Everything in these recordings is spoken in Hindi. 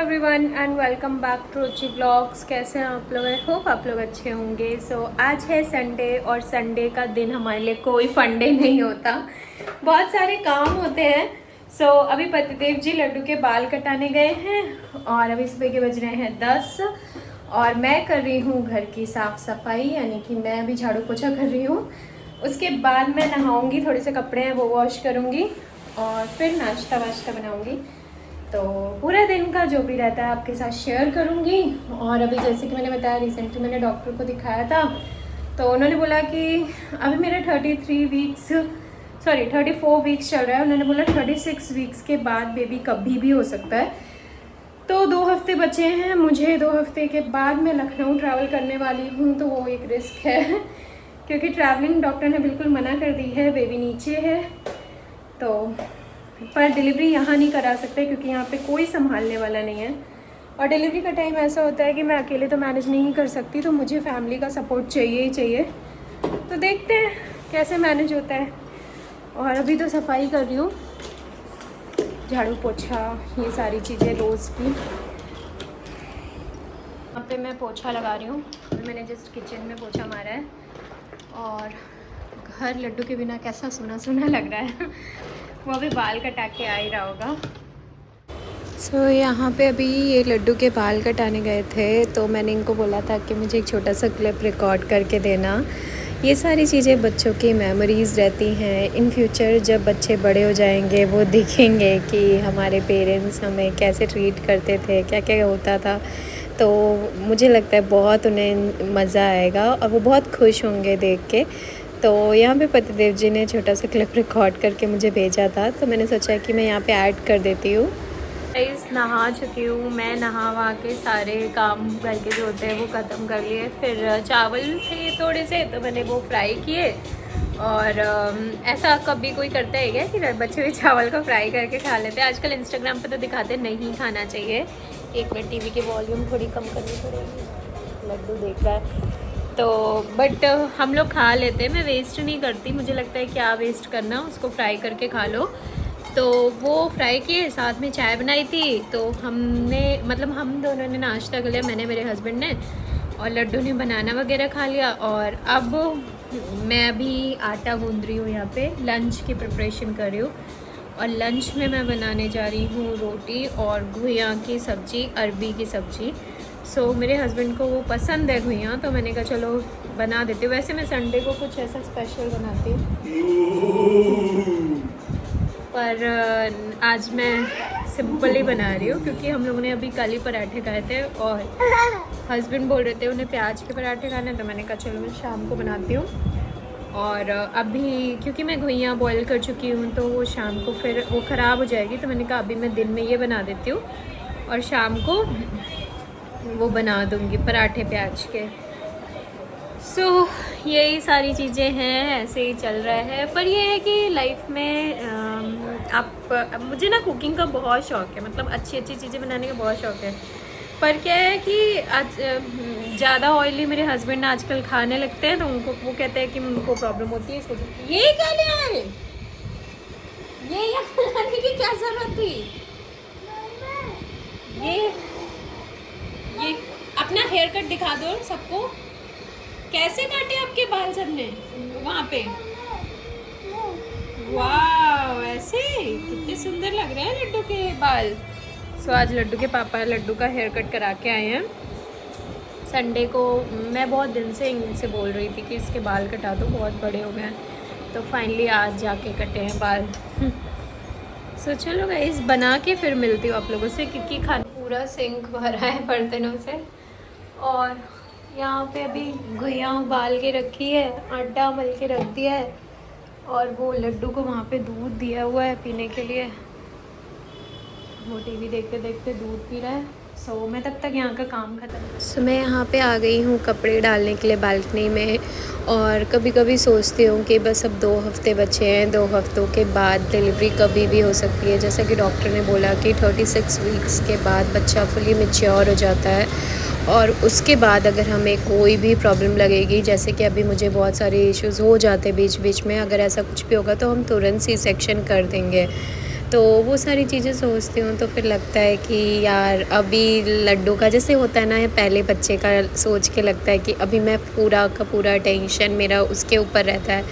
Everyone and welcome back to Ruchi vlogs. कैसे हैं आप लोग? आई होप आप लोग अच्छे होंगे। आज है संडे और संडे का दिन हमारे लिए कोई फंडे नहीं होता, बहुत सारे काम होते हैं। अभी पतिदेव जी लड्डू के बाल कटाने गए हैं और अभी सुबह के बज रहे हैं 10 और मैं कर रही हूँ घर की साफ़ सफाई, यानी कि मैं अभी झाड़ू पोछा कर रही हूँ। उसके बाद मैं नहाऊँगी, थोड़े से कपड़े हैं वो वॉश करूँगी और फिर नाश्ता वाश्ता बनाऊँगी। तो पूरा दिन का जो भी रहता है आपके साथ शेयर करूँगी। और अभी जैसे कि मैंने बताया, रिसेंटली मैंने डॉक्टर को दिखाया था तो उन्होंने बोला कि अभी मेरा 34 वीक्स चल रहा है। उन्होंने बोला 36 वीक्स के बाद बेबी कभी भी हो सकता है। तो 2 हफ्ते बचे हैं मुझे, 2 हफ्ते के बाद मैं लखनऊ ट्रैवल करने वाली हूँ, तो वो एक रिस्क है क्योंकि ट्रैवलिंग डॉक्टर ने बिल्कुल मना कर दी है, बेबी नीचे है। तो पर डिलीवरी यहाँ नहीं करा सकते क्योंकि यहाँ पे कोई संभालने वाला नहीं है और डिलीवरी का टाइम ऐसा होता है कि मैं अकेले तो मैनेज नहीं कर सकती, तो मुझे फैमिली का सपोर्ट चाहिए ही चाहिए। तो देखते हैं कैसे मैनेज होता है। और अभी तो सफाई कर रही हूँ, झाड़ू पोछा ये सारी चीज़ें रोज़ की। यहाँ पे मैं पोछा लगा रही हूँ, मैंने जस्ट किचन में पोछा मारा है और घर लड्डू के बिना कैसा सूना सूना लग रहा है वो अभी बाल कटा के आ ही रहा होगा। यहाँ पे अभी ये लड्डू के बाल कटाने गए थे, तो मैंने इनको बोला था कि मुझे एक छोटा सा क्लिप रिकॉर्ड करके देना। ये सारी चीज़ें बच्चों की मेमोरीज़ रहती हैं। इन फ्यूचर जब बच्चे बड़े हो जाएंगे वो देखेंगे कि हमारे पेरेंट्स हमें कैसे ट्रीट करते थे, क्या क्या होता था। तो मुझे लगता है बहुत उन्हें मज़ा आएगा और वो बहुत खुश होंगे देख के। तो यहाँ पे पतिदेव जी ने छोटा सा क्लिप रिकॉर्ड करके मुझे भेजा था, तो मैंने सोचा कि मैं यहाँ पे ऐड कर देती हूँ। नहा चुकी हूँ मैं, नहा वहा के सारे काम घर के जो होते हैं वो ख़त्म कर लिए। फिर चावल थे थोड़े से तो मैंने वो फ्राई किए। और ऐसा कभी कोई करता है क्या कि बचे हुए चावल को फ्राई करके खा लेते हैं? आजकल इंस्टाग्राम पे तो दिखाते नहीं खाना चाहिए। एक मिनट, टीवी की वॉल्यूम थोड़ी कम करनी पड़ेगी, लड्डू देख रहा है तो। बट हम लोग खा लेते हैं, मैं वेस्ट नहीं करती। मुझे लगता है क्या वेस्ट करना, उसको फ्राई करके खा लो। तो वो फ्राई किए, साथ में चाय बनाई थी, तो हमने मतलब हम दोनों ने नाश्ता कर लिया, मैंने, मेरे हस्बैंड ने, और लड्डू ने बनाना वगैरह खा लिया। और अब मैं अभी आटा गूंद रही हूँ, यहाँ पे लंच की प्रिपरेशन कर रही हूँ। और लंच में मैं बनाने जा रही हूँ रोटी और घुइयाँ की सब्ज़ी, अरबी की सब्ज़ी। मेरे हस्बैंड को वो पसंद है घुइयाँ, तो मैंने कहा चलो बना देती हूँ। वैसे मैं संडे को कुछ ऐसा स्पेशल बनाती हूँ, पर आज मैं सिंपल ही बना रही हूँ क्योंकि हम लोगों ने अभी कल ही पराठे खाए थे और हस्बैंड बोल रहे थे उन्हें प्याज के पराठे खाने, तो मैंने कहा चलो मैं शाम को बनाती हूँ। और अभी क्योंकि मैं घुइयाँ बॉईल कर चुकी हूँ तो वो शाम को फिर वो ख़राब हो जाएगी, तो मैंने कहा अभी मैं दिन में ये बना देती हूँ और शाम को वो बना दूँगी पराठे प्याज के। यही सारी चीज़ें हैं, ऐसे ही चल रहा है। पर ये है कि लाइफ में मुझे ना कुकिंग का बहुत शौक़ है, मतलब अच्छी अच्छी चीज़ें बनाने का बहुत शौक़ है। पर क्या है कि आज ज़्यादा ऑयली मेरे हस्बैंड आजकल खाने लगते हैं, तो उनको वो कहते हैं कि उनको प्रॉब्लम होती है। ये क्या ले आए, ये यहाँ लाने की क्या ज़रूरत थी? ये अपना हेयर कट दिखा दो सबको, कैसे काटे आपके बाल सबने वहाँ पे? वाह, ऐसे कितने सुंदर लग रहे हैं लड्डू के बाल। आज लड्डू के पापा लड्डू का हेयर कट करा के आए हैं। संडे को मैं बहुत दिन से इनसे बोल रही थी कि इसके बाल कटा दो, बहुत बड़े हो गए हैं, तो फाइनली आज जाके कटे हैं बाल। चलो गाइस, बना के फिर मिलती हूँ आप लोगों से, क्योंकि खाना पूरा सिंक भरा है बर्तनों से। और यहाँ पे अभी घुइयाँ उबाल के रखी है, आटा मल के रख दिया है और वो लड्डू को वहाँ पे दूध दिया हुआ है पीने के लिए। वो टीवी देखते देखते दूध पी रहा है। मैं तब तक यहाँ का काम ख़त्म। मैं यहाँ पे आ गई हूँ कपड़े डालने के लिए बालकनी में। और कभी कभी सोचती हूँ कि बस अब 2 हफ्ते बचे हैं, 2 हफ्तों के बाद डिलीवरी कभी भी हो सकती है। जैसा कि डॉक्टर ने बोला कि 36 वीक्स के बाद बच्चा फुली मैच्योर हो जाता है और उसके बाद अगर हमें कोई भी प्रॉब्लम लगेगी, जैसे कि अभी मुझे बहुत सारे इश्यूज़ हो जाते हैं बीच बीच में, अगर ऐसा कुछ भी होगा तो हम तुरंत सी सेक्शन कर देंगे। तो वो सारी चीज़ें सोचती हूँ तो फिर लगता है कि यार अभी लड्डू का जैसे होता है ना, पहले बच्चे का सोच के लगता है कि अभी मैं पूरा का पूरा टेंशन मेरा उसके ऊपर रहता है,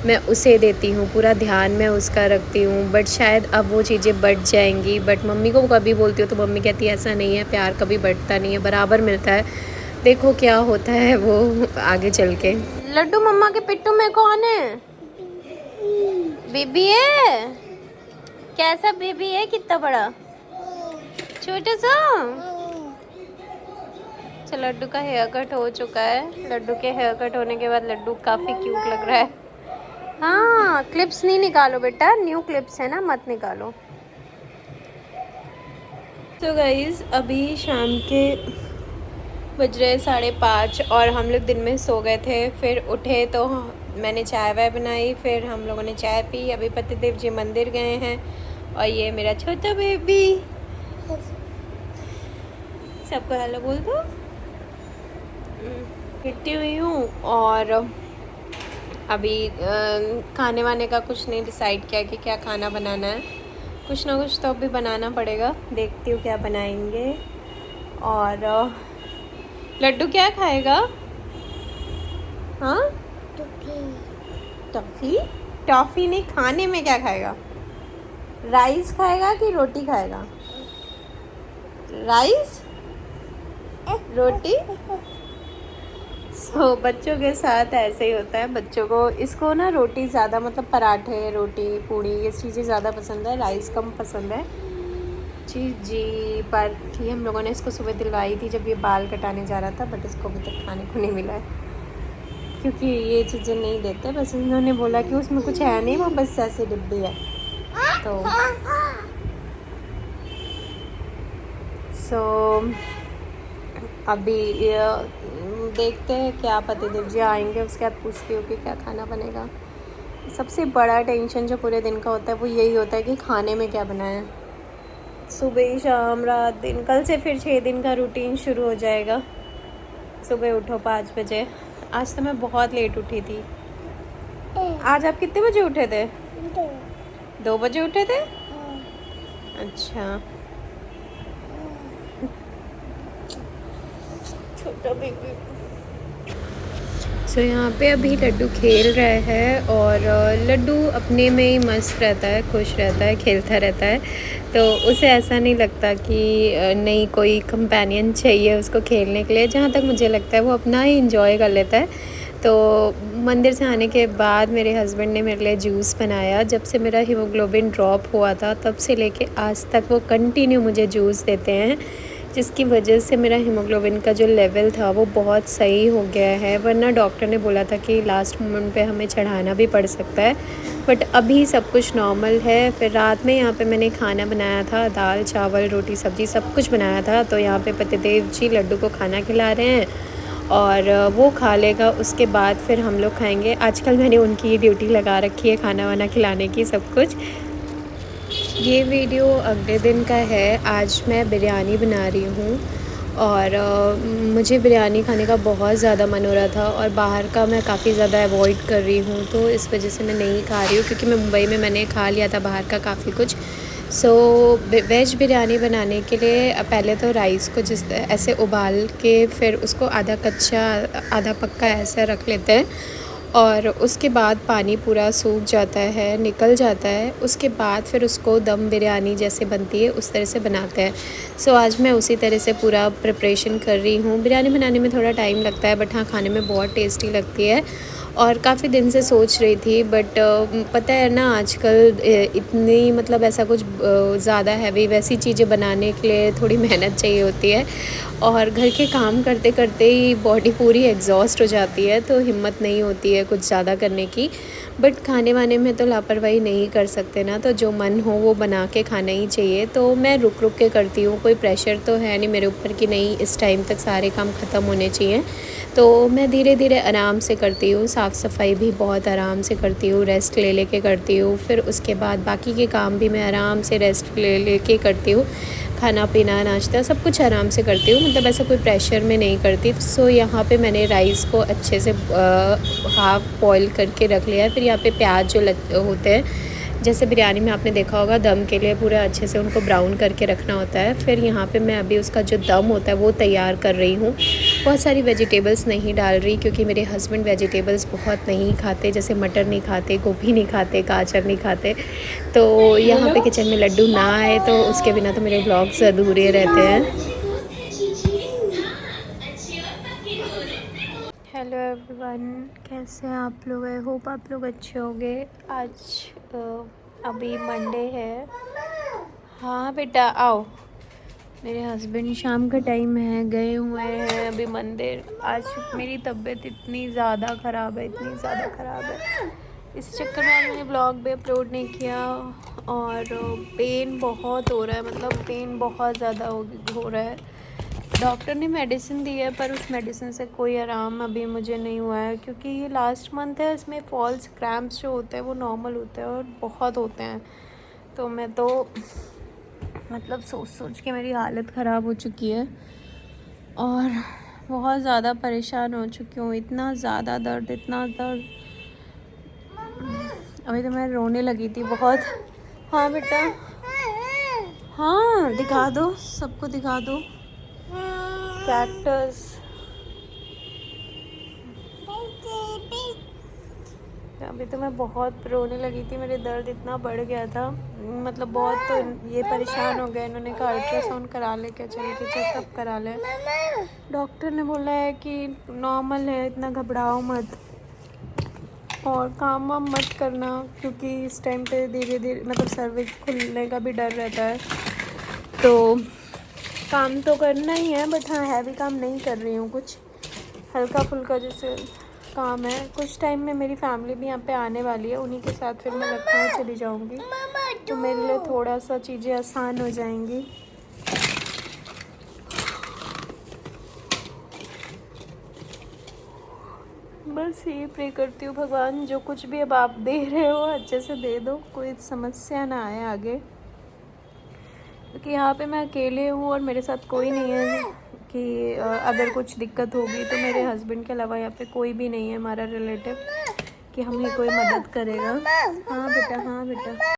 मैं उसे देती हूँ, पूरा ध्यान मैं उसका रखती हूँ। बट शायद अब वो चीज़ें बढ़ जाएंगी। बट मम्मी को कभी बोलती हूँ तो मम्मी कहती है ऐसा नहीं है, प्यार कभी बढ़ता नहीं है, बराबर मिलता है। देखो क्या होता है वो आगे चल के। लड्डू मम्मा के पिट्टू में कौन है? बेबी है। कैसा बेबी है? कितना बड़ा? छोटा सा। तो लड्डू का हेयर कट हो चुका है। लड्डू के हेयर कट होने के बाद लड्डू काफ़ी क्यूट लग रहा है। हाँ, क्लिप्स नहीं निकालो बेटा, न्यू क्लिप्स है ना, मत निकालो। तो गाइस अभी शाम के बज रहे 5:30 और हम लोग दिन में सो गए थे। फिर उठे तो मैंने चाय वाय बनाई, फिर हम लोगों ने चाय पी। अभी पतिदेव जी मंदिर गए हैं और ये मेरा छोटा बेबी। सबको हेलो बोल दो। लेटी हुई हूँ और अभी खाने वाने का कुछ नहीं डिसाइड किया कि क्या खाना बनाना है। कुछ ना कुछ तो अभी बनाना पड़ेगा, देखती हूँ क्या बनाएंगे। और लड्डू क्या खाएगा? हाँ, टॉफ़ी। टॉफ़ी नहीं, खाने में क्या खाएगा? राइस खाएगा कि रोटी खाएगा? राइस रोटी। बच्चों के साथ ऐसे ही होता है। बच्चों को इसको ना रोटी ज़्यादा, मतलब पराठे, रोटी, पूड़ी, ये चीज़ें ज़्यादा पसंद है, राइस कम पसंद है। जी पर थी हम लोगों ने इसको सुबह दिलवाई थी जब ये बाल कटाने जा रहा था, बट इसको अभी तक खाने को नहीं मिला है क्योंकि ये चीज़ें नहीं देते। बस इन्होंने बोला कि उसमें कुछ है नहीं, वो बस ऐसे डिब्बी है। तो अभी देखते हैं क्या पतिदेव जी आएंगे, उसके बाद पूछती हूँ कि क्या खाना बनेगा। सबसे बड़ा टेंशन जो पूरे दिन का होता है वो यही होता है कि खाने में क्या बनाएं। सुबह शाम रात दिन, कल से फिर 6 दिन का रूटीन शुरू हो जाएगा। सुबह उठो 5 बजे। आज तो मैं बहुत लेट उठी थी। आज आप कितने बजे उठे थे? 2 बजे उठे थे। अच्छा, छोटा बेबी। सो यहाँ पे अभी लड्डू खेल रहा है और लड्डू अपने में ही मस्त रहता है, खुश रहता है, खेलता रहता है। तो उसे ऐसा नहीं लगता कि नहीं कोई कंपेनियन चाहिए उसको खेलने के लिए। जहाँ तक मुझे लगता है वो अपना ही इंजॉय कर लेता है। तो मंदिर से आने के बाद मेरे हस्बैंड ने मेरे लिए जूस बनाया। जब से मेरा हीमोग्लोबिन ड्रॉप हुआ था तब से लेके आज तक वो कंटिन्यू मुझे जूस देते हैं, जिसकी वजह से मेरा हीमोग्लोबिन का जो लेवल था वो बहुत सही हो गया है। वरना डॉक्टर ने बोला था कि लास्ट मोमेंट पे हमें चढ़ाना भी पड़ सकता है, बट अभी सब कुछ नॉर्मल है। फिर रात में यहाँ पे मैंने खाना बनाया था, दाल चावल रोटी सब्ज़ी सब कुछ बनाया था। तो यहाँ पे पतिदेव जी लड्डू को खाना खिला रहे हैं और वो खा लेगा, उसके बाद फिर हम लोग खाएंगे। आजकल मैंने उनकी ड्यूटी लगा रखी है खाना वाना खिलाने की, सब कुछ। ये वीडियो अगले दिन का है। आज मैं बिरयानी बना रही हूँ और मुझे बिरयानी खाने का बहुत ज़्यादा मन हो रहा था और बाहर का मैं काफ़ी ज़्यादा अवॉइड कर रही हूँ, तो इस वजह से मैं नहीं खा रही हूँ। क्योंकि मैं मुंबई में मैंने खा लिया था बाहर का काफ़ी कुछ। वेज बिरयानी बनाने के लिए पहले तो राइस को ऐसे उबाल के फिर उसको आधा कच्चा आधा पक्का ऐसे रख लेते हैं और उसके बाद पानी पूरा सूख जाता है, निकल जाता है। उसके बाद फिर उसको दम बिरयानी जैसे बनती है उस तरह से बनाते हैं। आज मैं उसी तरह से पूरा प्रिपरेशन कर रही हूँ। बिरयानी बनाने में थोड़ा टाइम लगता है, बट हाँ खाने में बहुत टेस्टी लगती है। और काफ़ी दिन से सोच रही थी, बट पता है ना आजकल इतनी मतलब ऐसा कुछ ज़्यादा हैवी वैसी चीज़ें बनाने के लिए थोड़ी मेहनत चाहिए होती है और घर के काम करते करते ही बॉडी पूरी एग्जॉस्ट हो जाती है, तो हिम्मत नहीं होती है कुछ ज़्यादा करने की। बट खाने वाने में तो लापरवाही नहीं कर सकते ना, तो जो मन हो वो बना के खाना ही चाहिए। तो मैं रुक रुक के करती हूँ, कोई प्रेशर तो है नहीं मेरे ऊपर कि नहीं इस टाइम तक सारे काम ख़त्म होने चाहिए। तो मैं धीरे धीरे आराम से करती हूँ। साफ़ सफाई भी बहुत आराम से करती हूँ, रेस्ट ले लेके करती हूँ। फिर उसके बाद बाकी के काम भी मैं आराम से रेस्ट ले लेके करती हूँ। खाना पीना नाश्ता सब कुछ आराम से करती हूँ, मतलब ऐसा कोई प्रेशर में नहीं करती। यहाँ पे मैंने राइस को अच्छे से हाफ़ बॉईल करके रख लिया है। फिर यहाँ पे प्याज जो होते हैं जैसे बिरयानी में आपने देखा होगा दम के लिए पूरा अच्छे से उनको ब्राउन करके रखना होता है। फिर यहाँ पे मैं अभी उसका जो दम होता है वो तैयार कर रही हूँ। बहुत सारी वेजिटेबल्स नहीं डाल रही क्योंकि मेरे हस्बैंड वेजिटेबल्स बहुत नहीं खाते, जैसे मटर नहीं खाते, गोभी नहीं खाते, गाजर नहीं खाते। तो यहाँ पे किचन में लड्डू ना आए तो उसके बिना तो मेरे ब्लॉग्स अधूरे रहते हैं। हेलो एवरीवन, कैसे हैं आप लोग? आई होप आप लोग अच्छे होंगे। आज अभी मंडे है। हाँ बेटा आओ। मेरे हस्बैंड शाम का टाइम है, गए हुए हैं अभी मंदिर। आज मेरी तबीयत इतनी ज़्यादा ख़राब है, इतनी ज़्यादा ख़राब है, इस चक्कर में आज मैंने ब्लॉग भी अपलोड नहीं किया। और पेन बहुत हो रहा है, मतलब पेन बहुत ज़्यादा हो रहा है। डॉक्टर ने मेडिसिन दी है पर उस मेडिसिन से कोई आराम अभी मुझे नहीं हुआ है, क्योंकि ये लास्ट मंथ है। इसमें फॉल्स क्रैम्प्स जो होते हैं वो नॉर्मल होते हैं और बहुत होते हैं। तो मैं तो मतलब सोच सोच के मेरी हालत ख़राब हो चुकी है और बहुत ज़्यादा परेशान हो चुकी हूँ। इतना ज़्यादा दर्द, इतना दर्द, अभी तो मैं रोने लगी थी बहुत। हाँ बेटा, हाँ दिखा दो, सबको दिखा दो कैक्टस। अभी तो मैं बहुत रोने लगी थी, मेरे दर्द इतना बढ़ गया था, मतलब बहुत। तो ये परेशान हो गए, इन्होंने कहा अल्ट्रासाउंड करा ले, क्या चल के चेकअप करा ले। डॉक्टर ने बोला है कि नॉर्मल है, इतना घबराओ मत और काम वाम मत करना, क्योंकि इस टाइम पे धीरे धीरे मतलब सर्विक्स खुलने का भी डर रहता है। तो काम तो करना ही है, बट हाँ हैवी काम नहीं कर रही हूँ, कुछ हल्का फुल्का जैसे काम है। कुछ टाइम में मेरी फैमिली भी यहाँ पे आने वाली है, उन्हीं के साथ फिर मैं लखनऊ चली जाऊँगी, तो मेरे लिए थोड़ा सा चीज़ें आसान हो जाएंगी। बस ये प्रे करती हूँ भगवान, जो कुछ भी अब आप दे रहे हो अच्छे से दे दो, कोई समस्या ना आए आगे, क्योंकि यहाँ पे मैं अकेले हूँ और मेरे साथ कोई नहीं है कि अगर कुछ दिक्कत होगी तो मेरे हस्बैंड के अलावा यहाँ पे कोई भी नहीं है हमारा रिलेटिव कि हमें कोई मदद करेगा। हाँ बेटा, हाँ बेटा।